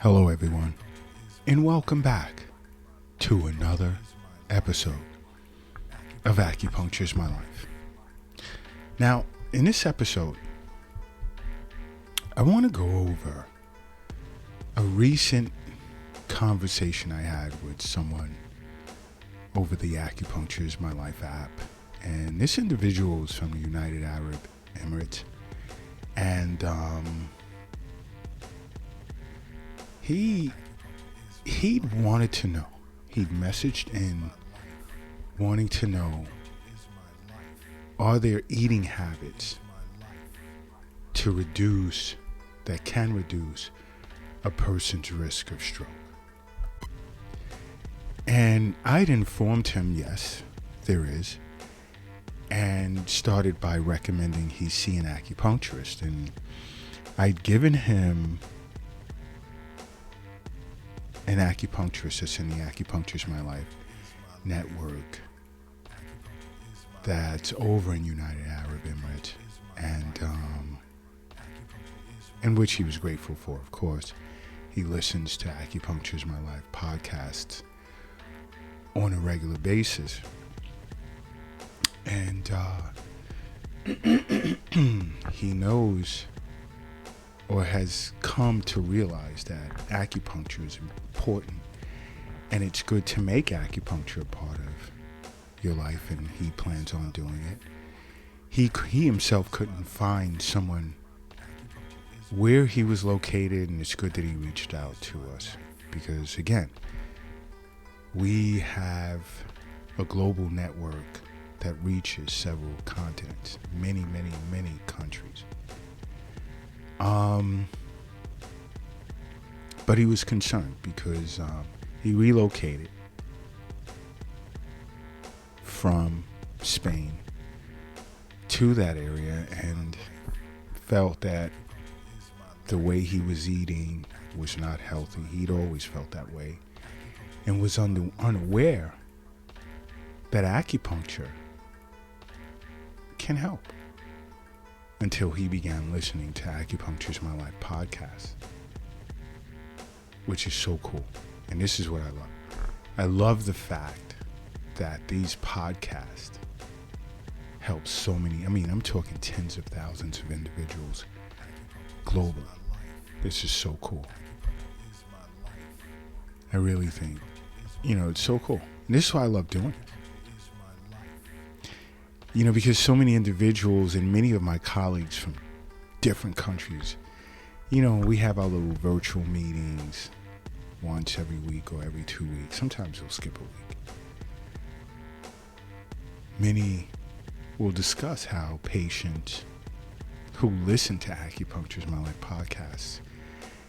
Hello, everyone, and welcome back to another episode of Acupuncture is My Life. Now, in this episode, I want to go over a recent conversation I had with someone over the Acupuncture is My Life app. And this individual is from the United Arab Emirates. And he wanted to know. He'd messaged in wanting to know, are there eating habits that can reduce a person's risk of stroke? And I'd informed him, yes, there is, and started by recommending he see an acupuncturist. And I'd given him an acupuncturist that's in the Acupuncture is My Life network that's over in United Arab Emirates, and in which he was grateful for, of course. He listens to Acupuncture is My Life podcasts on a regular basis. And he knows or has come to realize that acupuncture is important, and it's good to make acupuncture a part of your life, and he plans on doing it. He himself couldn't find someone where he was located, and it's good that he reached out to us because, again, we have a global network that reaches several continents, many countries. But he was concerned because he relocated from Spain to that area and felt that the way he was eating was not healthy. He'd always felt that way and was unaware that acupuncture can help until he began listening to Acupuncture is My Life podcast, which is so cool. And this is what I love. I love the fact that these podcasts help so many. I'm talking tens of thousands of individuals globally. This is so cool. I really think, it's so cool. And this is why I love doing it. Because so many individuals and many of my colleagues from different countries, we have our little virtual meetings once every week or every 2 weeks. Sometimes we'll skip a week. Many will discuss how patients who listen to Acupuncture is My Life podcasts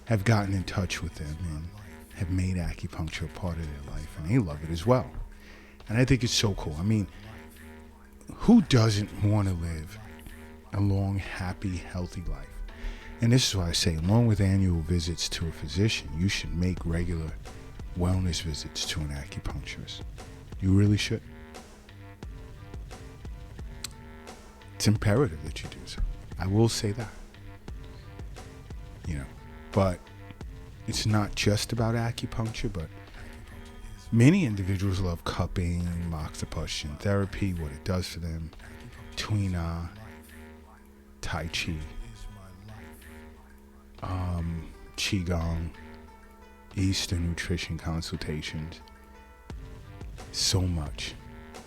have gotten in touch with them and have made acupuncture a part of their life, and they love it as well. And I think it's so cool. Who doesn't want to live a long, happy, healthy life? And this is why I say, along with annual visits to a physician, you should make regular wellness visits to an acupuncturist. You really should. It's imperative that you do so. I will say that. But it's not just about acupuncture, but many individuals love cupping, moxibustion therapy, what it does for them, Tuina, Tai Chi, Qigong, Eastern nutrition consultations. So much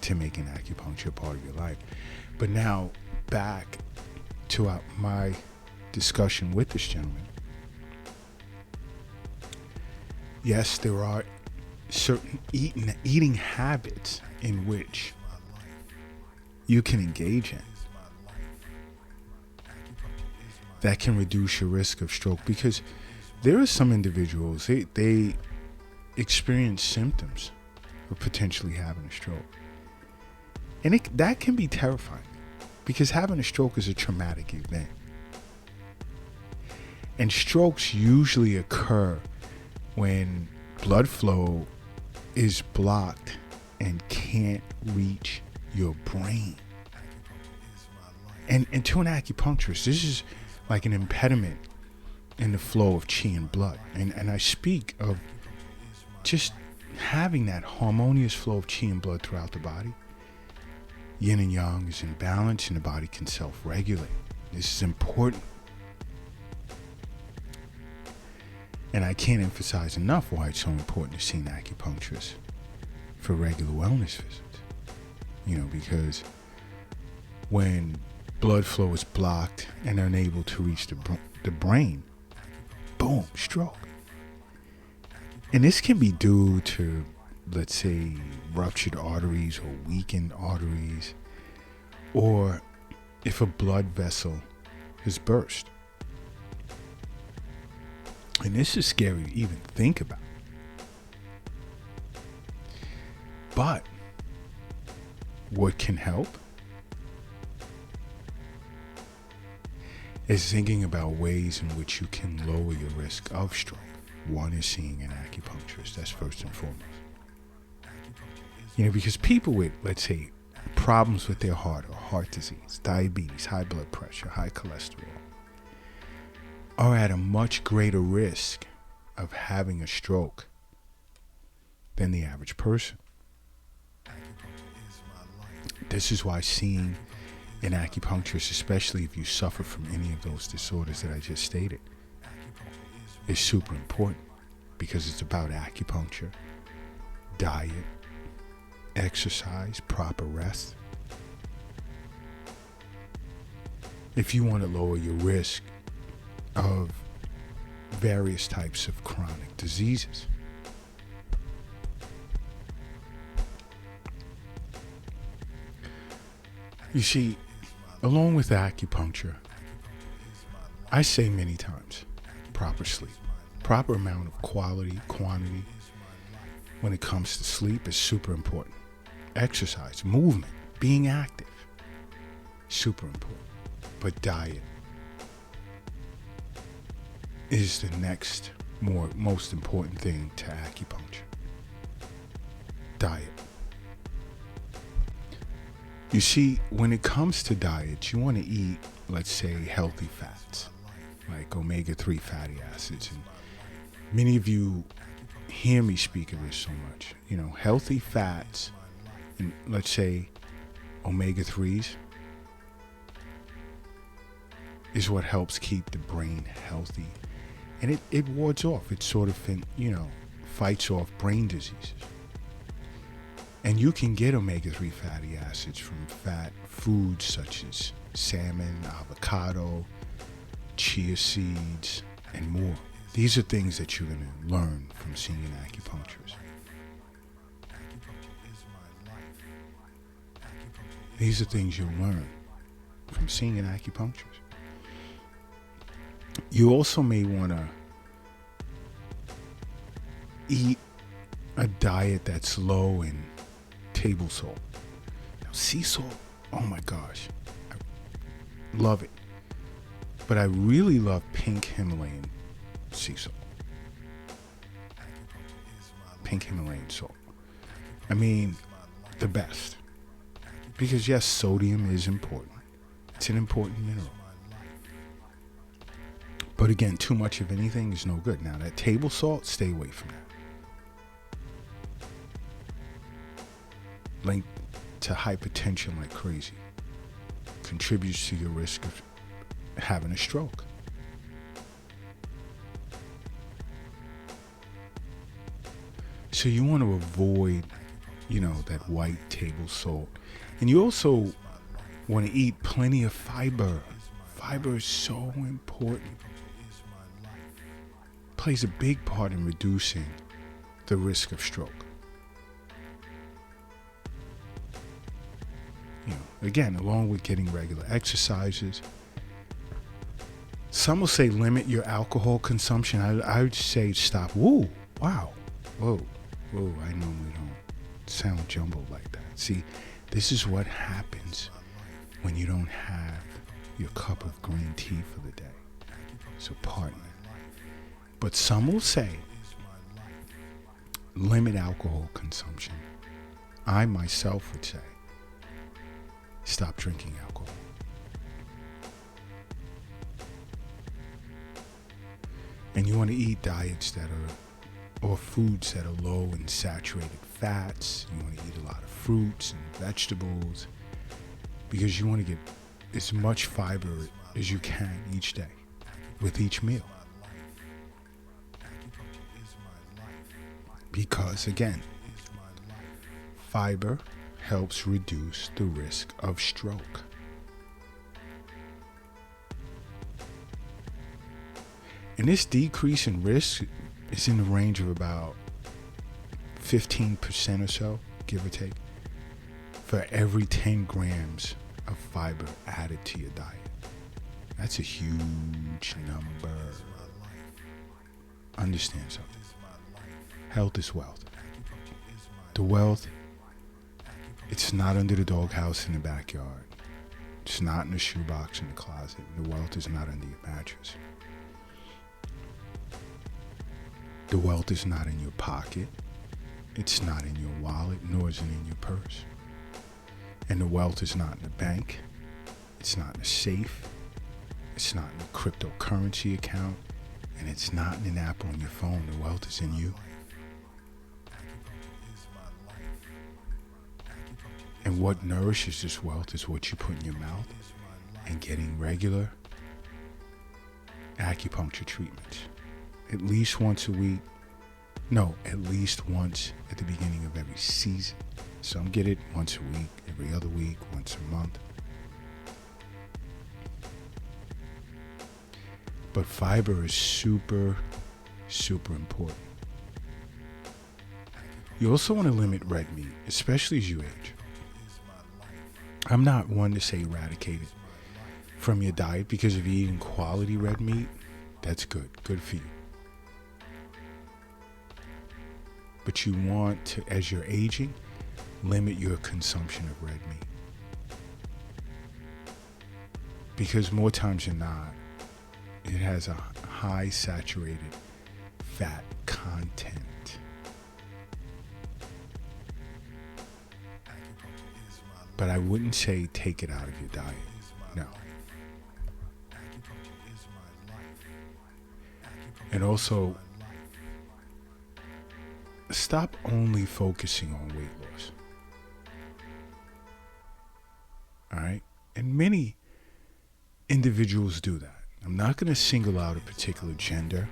to making acupuncture a part of your life. But now, back to my discussion with this gentleman. Yes, there are certain eating habits in which you can engage in that can reduce your risk of stroke, because there are some individuals, they experience symptoms of potentially having a stroke, and that can be terrifying, because having a stroke is a traumatic event, and strokes usually occur when blood flow is blocked and can't reach your brain. And to an acupuncturist, this is like an impediment in the flow of chi and blood. And I speak of just having that harmonious flow of chi and blood throughout the body. Yin and yang is in balance and the body can self-regulate. This is important. And I can't emphasize enough why it's so important to see an acupuncturist for regular wellness visits. Because when blood flow is blocked and unable to reach the brain, boom, stroke. And this can be due to, let's say, ruptured arteries or weakened arteries, or if a blood vessel has burst. And this is scary to even think about. But what can help is thinking about ways in which you can lower your risk of stroke. One is seeing an acupuncturist. That's first and foremost. Because people with, let's say, problems with their heart or heart disease, diabetes, high blood pressure, high cholesterol, are at a much greater risk of having a stroke than the average person. This is why seeing an acupuncturist, especially if you suffer from any of those disorders that I just stated, is super important, because it's about acupuncture, diet, exercise, proper rest. If you want to lower your risk of various types of chronic diseases. You see, along with acupuncture, I say many times, proper sleep. Proper amount of quality, quantity when it comes to sleep is super important. Exercise, movement, being active, super important. But diet is the next most important thing to acupuncture. Diet. You see, when it comes to diet, you want to eat, let's say, healthy fats, like omega-3 fatty acids. And many of you hear me speak of this so much. Healthy fats, and let's say omega-3s, is what helps keep the brain healthy. And it wards off, it sort of, fights off brain diseases. And you can get omega-3 fatty acids from fat foods such as salmon, avocado, chia seeds, and more. These are things that you're going to learn from seeing an acupuncturist. These are things you'll learn from seeing an acupuncturist. You also may want to eat a diet that's low in table salt. Now, sea salt, oh my gosh, I love it. But I really love pink Himalayan sea salt. Pink Himalayan salt. I mean, the best. Because yes, sodium is important. It's an important mineral. But again, too much of anything is no good. Now, that table salt, stay away from that. Linked to hypertension like crazy. Contributes to your risk of having a stroke. So you want to avoid, that white table salt. And you also want to eat plenty of fiber. Fiber is so important. Plays a big part in reducing the risk of stroke. Again, along with getting regular exercises. Some will say limit your alcohol consumption. I would say stop. Whoa, wow, whoa, I normally don't sound jumbled like that. See, this is what happens when you don't have your cup of green tea for the day. So pardon me. But some will say limit alcohol consumption. I myself would say stop drinking alcohol. And you want to eat diets that are, or foods that are low in saturated fats. You want to eat a lot of fruits and vegetables because you want to get as much fiber as you can each day with each meal. Because again, fiber helps reduce the risk of stroke. And this decrease in risk is in the range of about 15% or so, give or take, for every 10 grams of fiber added to your diet. That's a huge number. Understand something. Health is wealth. The wealth, it's not under the doghouse in the backyard. It's not in the shoebox in the closet. The wealth is not under your mattress. The wealth is not in your pocket. It's not in your wallet, nor is it in your purse. And the wealth is not in the bank. It's not in a safe. It's not in a cryptocurrency account. And it's not in an app on your phone. The wealth is in you. And what nourishes this wealth is what you put in your mouth and getting regular acupuncture treatments. At least once a week. No, at least once at the beginning of every season. Some get it once a week, every other week, once a month. But fiber is super, super important. You also want to limit red meat, especially as you age. I'm not one to say eradicate it from your diet, because if you're eating quality red meat, that's good for you. But you want to, as you're aging, limit your consumption of red meat. Because more times than not, it has a high saturated fat content. But I wouldn't say take it out of your diet. No. And also, stop only focusing on weight loss. All right? And many individuals do that. I'm not going to single out a particular gender,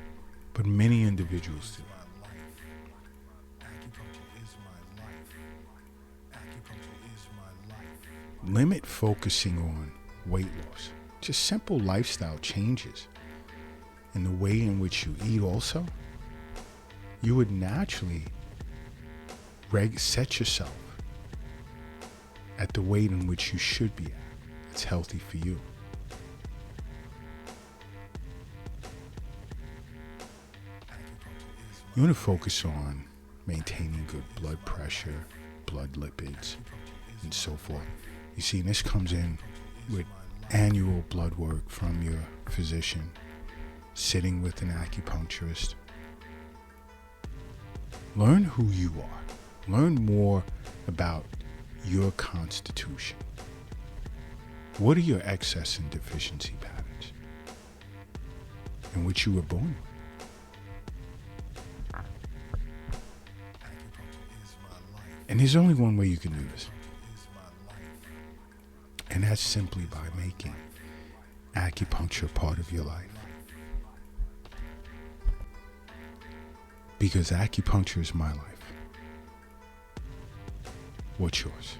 but many individuals do. Limit focusing on weight loss. Just simple lifestyle changes in the way in which you eat also. You would naturally set yourself at the weight in which you should be at. It's healthy for you. You want to focus on maintaining good blood pressure, blood lipids, and so forth. You see, and this comes in with annual blood work from your physician, sitting with an acupuncturist. Learn who you are. Learn more about your constitution. What are your excess and deficiency patterns in which you were born with? And there's only one way you can do this. And that's simply by making acupuncture part of your life. Because acupuncture is my life. What's yours?